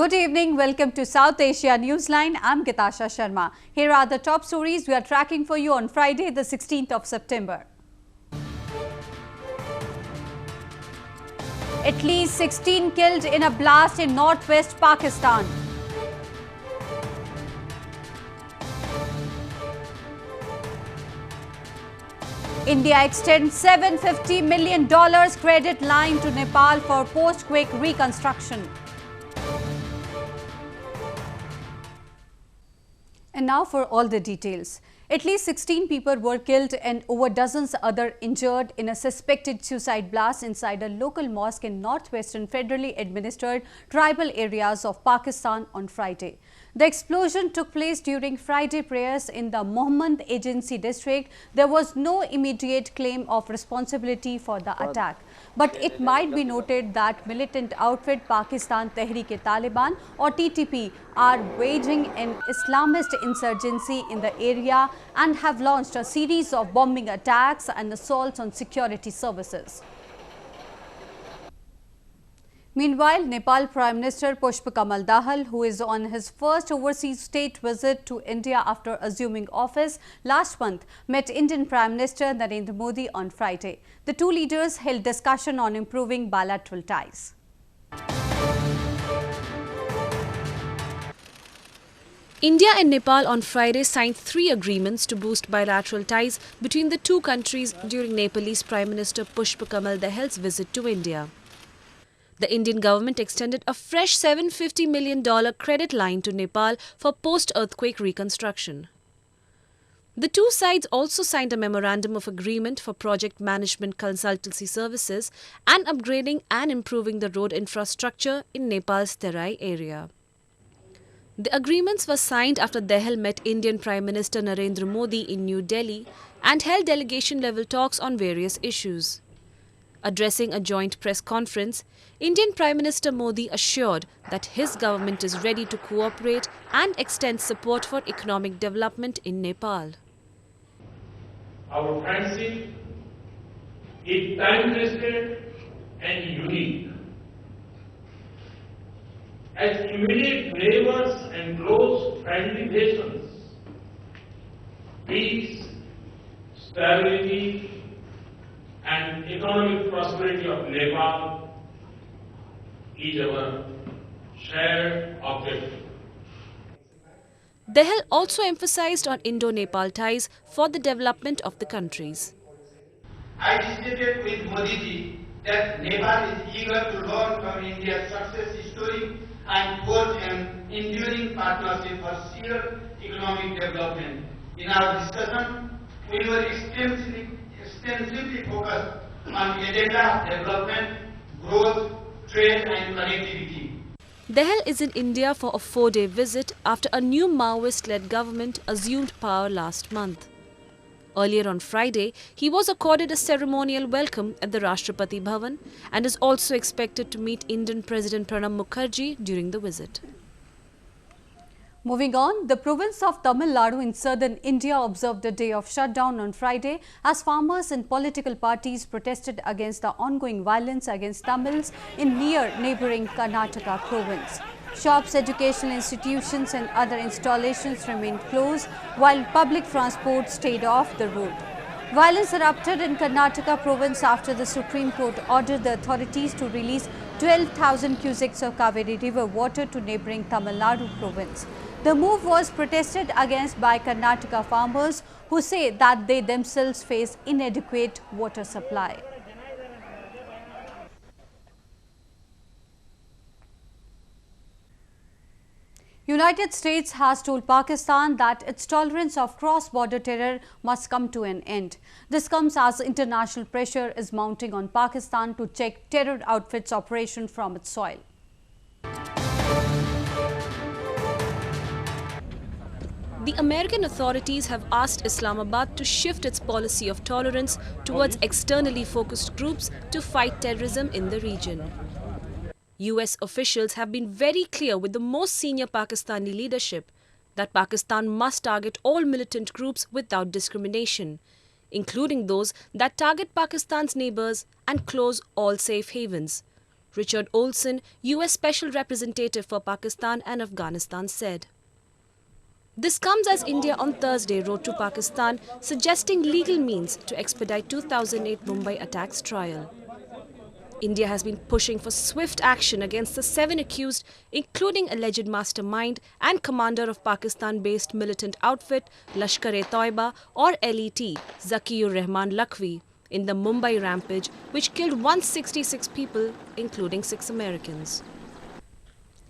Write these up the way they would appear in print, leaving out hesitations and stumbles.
Good evening. Welcome to South Asia Newsline. I'm Gitasha Sharma. Here are the top stories we are tracking for you on Friday, the 16th of September. At least 16 killed in a blast in northwest Pakistan. India extends $750 million credit line to Nepal for post-quake reconstruction. And now for all the details. At least 16 people were killed and over dozens other injured in a suspected suicide blast inside a local mosque in northwestern federally administered tribal areas of Pakistan on Friday. The explosion took place during Friday prayers in the Mohammed Agency district. There was no immediate claim of responsibility for the attack. But it might be noted that militant outfit Pakistan Tehreek-e-Taliban or TTP are waging an Islamist insurgency in the area and have launched a series of bombing attacks and assaults on security services. Meanwhile, Nepal Prime Minister Pushpa Kamal Dahal, who is on his first overseas state visit to India after assuming office last month, met Indian Prime Minister Narendra Modi on Friday. The two leaders held discussion on improving bilateral ties. India and Nepal on Friday signed 3 agreements to boost bilateral ties between the two countries during Nepalese Prime Minister Pushpa Kamal Dahal's visit to India. The Indian government extended a fresh $750 million credit line to Nepal for post-earthquake reconstruction. The two sides also signed a memorandum of agreement for project management consultancy services and upgrading and improving the road infrastructure in Nepal's Terai area. The agreements were signed after Dahal met Indian Prime Minister Narendra Modi in New Delhi and held delegation-level talks on various issues. Addressing a joint press conference, Indian Prime Minister Modi assured that his government is ready to cooperate and extend support for economic development in Nepal. Our friendship is time-tested and unique. As immediate neighbors and close friendly nations, peace, stability, and economic prosperity of Nepal is our shared objective. Dahal also emphasized on Indo-Nepal ties for the development of the countries. I stated with Modi ji that Nepal is eager to learn from India's success story and forge an enduring partnership for shared economic development. In our discussion, we were extensively focused on agenda of development, growth, trade and connectivity. Dahal is in India for a 4-day visit after a new Maoist-led government assumed power last month. Earlier on Friday, he was accorded a ceremonial welcome at the Rashtrapati Bhavan and is also expected to meet Indian President Pranab Mukherjee during the visit. Moving on, the province of Tamil Nadu in southern India observed a day of shutdown on Friday as farmers and political parties protested against the ongoing violence against Tamils in neighbouring Karnataka province. Shops, educational institutions and other installations remained closed while public transport stayed off the road. Violence erupted in Karnataka province after the Supreme Court ordered the authorities to release 12,000 cusecs of Kaveri river water to neighbouring Tamil Nadu province. The move was protested against by Karnataka farmers who say that they themselves face inadequate water supply. United States has told Pakistan that its tolerance of cross-border terror must come to an end. This comes as international pressure is mounting on Pakistan to check terror outfits' operation from its soil. The American authorities have asked Islamabad to shift its policy of tolerance towards externally focused groups to fight terrorism in the region. US officials have been very clear with the most senior Pakistani leadership that Pakistan must target all militant groups without discrimination, including those that target Pakistan's neighbors and close all safe havens. Richard Olson, US Special Representative for Pakistan and Afghanistan, said. This comes as India on Thursday wrote to Pakistan suggesting legal means to expedite 2008 Mumbai attacks trial. India has been pushing for swift action against the 7 accused, including alleged mastermind and commander of Pakistan-based militant outfit Lashkar-e-Toiba or LET, Zakir Rahman Lakhvi, in the Mumbai rampage which killed 166 people, including 6 Americans.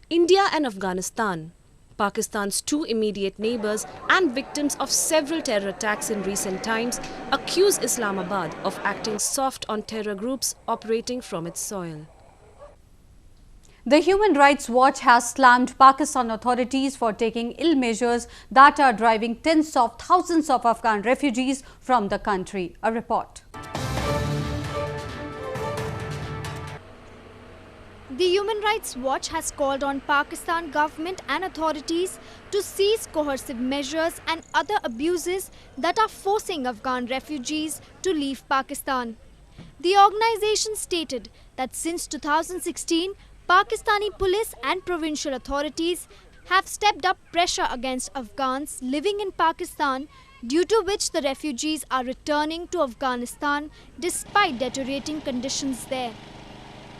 India and Afghanistan, Pakistan's 2 immediate neighbors and victims of several terror attacks in recent times, accuse Islamabad of acting soft on terror groups operating from its soil. The Human Rights Watch has slammed Pakistan authorities for taking ill measures that are driving tens of thousands of Afghan refugees from the country. A report. The Human Rights Watch has called on Pakistan government and authorities to seize coercive measures and other abuses that are forcing Afghan refugees to leave Pakistan. The organization stated that since 2016, Pakistani police and provincial authorities have stepped up pressure against Afghans living in Pakistan, due to which the refugees are returning to Afghanistan despite deteriorating conditions there.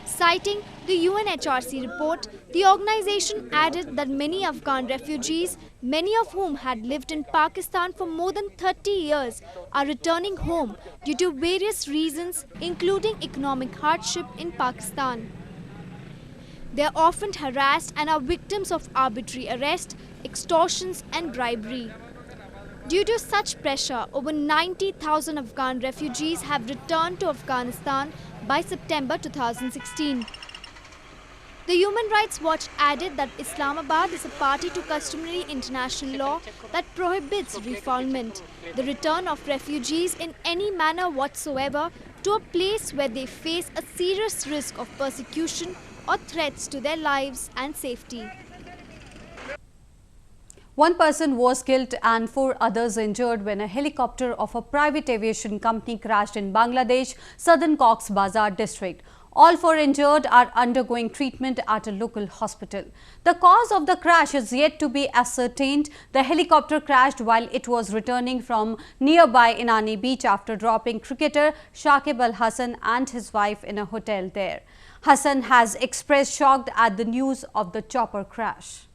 Citing the UNHRC report, the organization added that many Afghan refugees, many of whom had lived in Pakistan for more than 30 years, are returning home due to various reasons, including economic hardship in Pakistan. They are often harassed and are victims of arbitrary arrest, extortions and bribery. Due to such pressure, over 90,000 Afghan refugees have returned to Afghanistan by September 2016. The Human Rights Watch added that Islamabad is a party to customary international law that prohibits refoulement, the return of refugees in any manner whatsoever to a place where they face a serious risk of persecution or threats to their lives and safety. 1 person was killed and 4 others injured when a helicopter of a private aviation company crashed in Bangladesh, southern Cox's Bazar district. All 4 injured are undergoing treatment at a local hospital. The cause of the crash is yet to be ascertained. The helicopter crashed while it was returning from nearby Inani Beach after dropping cricketer Shakib Al Hasan and his wife in a hotel there. Hasan has expressed shock at the news of the chopper crash.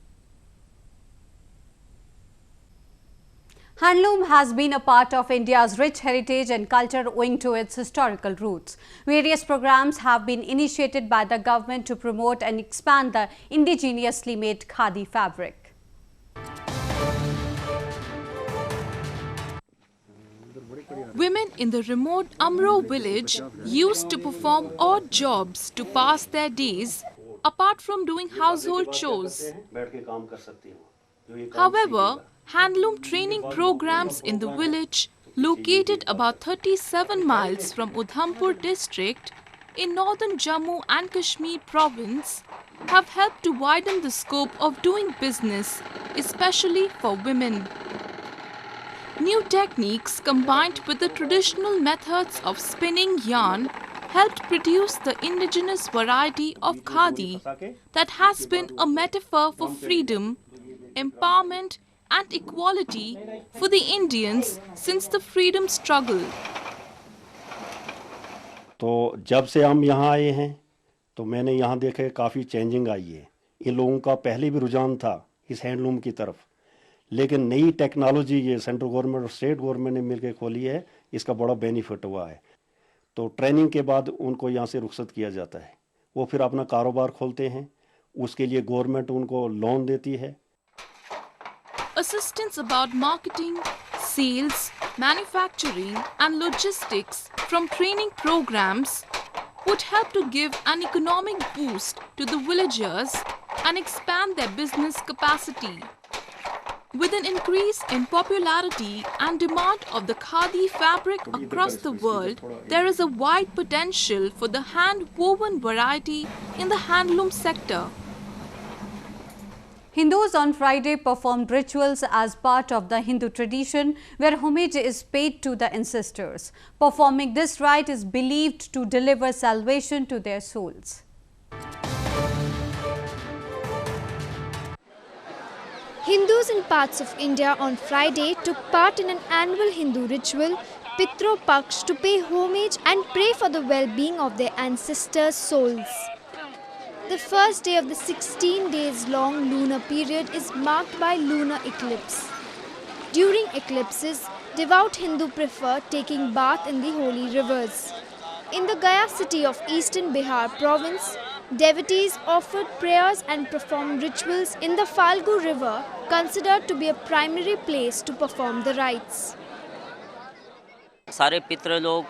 Handloom has been a part of India's rich heritage and culture owing to its historical roots. Various programs have been initiated by the government to promote and expand the indigenously made khadi fabric. Women in the remote Amro village used to perform odd jobs to pass their days apart from doing household chores. However, handloom training programs in the village, located about 37 miles from Udhampur district in northern Jammu and Kashmir province, have helped to widen the scope of doing business, especially for women. New techniques combined with the traditional methods of spinning yarn helped produce the indigenous variety of khadi that has been a metaphor for freedom, empowerment and equality for the Indians since the freedom struggle. तो जब से हम यहाँ आए हैं तो मैंने यहाँ देखे काफ़ी चेंजिंग आई है. इन लोगों का पहले भी रुझान था इस हैंडलूम की तरफ, लेकिन नई टेक्नोलॉजी ये सेंट्रल गवर्नमेंट और स्टेट गवर्नमेंट ने मिलकर खोली है, इसका बड़ा बेनिफिट हुआ है. तो ट्रेनिंग के बाद उनको यहाँ से रुखसत किया जाता है, वो फिर अपना कारोबार खोलते हैं, उसके लिए गवर्नमेंट उनको लोन देती है. Assistance about marketing, sales, manufacturing and logistics from training programs would help to give an economic boost to the villagers and expand their business capacity. With an increase in popularity and demand of the khadi fabric across the world, there is a wide potential for the hand-woven variety in the handloom sector. Hindus on Friday performed rituals as part of the Hindu tradition where homage is paid to the ancestors. Performing this rite is believed to deliver salvation to their souls. Hindus in parts of India on Friday took part in an annual Hindu ritual, Pitro Paksh, to pay homage and pray for the well-being of their ancestors' souls. The first day of the 16 days long lunar period is marked by lunar eclipse. During eclipses, devout Hindu prefer taking bath in the holy rivers. In the Gaya city of eastern Bihar province, devotees offered prayers and performed rituals in the Falgu river, considered to be a primary place to perform the rites. सारे पितृ लोग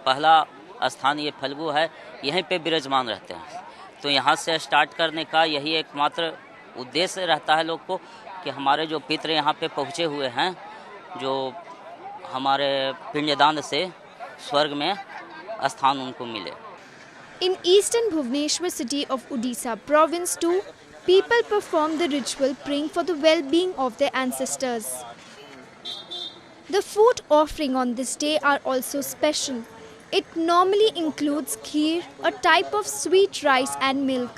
पहला स्थान ये फल्गु है, यहीं पे विराजमान रहते हैं। तो यहाँ से स्टार्ट करने का यही एकमात्र उद्देश्य रहता है लोग को कि हमारे जो पितृ यहाँ पे पहुँचे हुए हैं, जो हमारे पिंडदान से स्वर्ग में स्थान उनको मिले। In eastern Bhubaneswar city of Odisha province too, people perform the ritual praying for the well-being of their ancestors. The food offering on this day are also special. It normally includes kheer, a type of sweet rice and milk,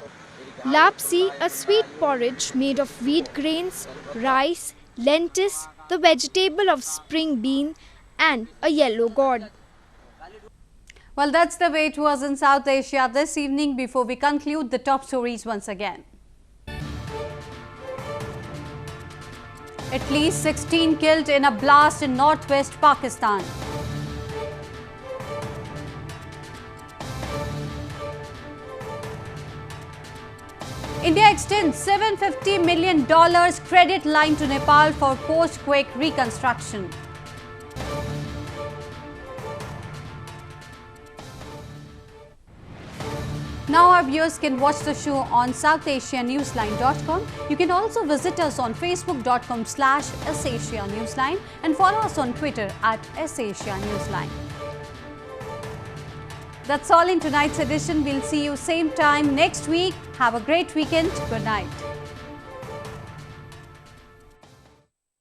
lapsi, a sweet porridge made of wheat grains, rice, lentils, the vegetable of spring bean, and a yellow gourd. Well, that's the way it was in South Asia this evening. Before we conclude, the top stories once again. At least 16 killed in a blast in northwest Pakistan. India extends $750 million credit line to Nepal for post-quake reconstruction. Now our viewers can watch the show on SouthAsiaNewsline.com. You can also visit us on Facebook.com/SAsiaNewsline and follow us on Twitter @SAsiaNewsline. That's all in tonight's edition. We'll see you same time next week. Have a great weekend. Good night.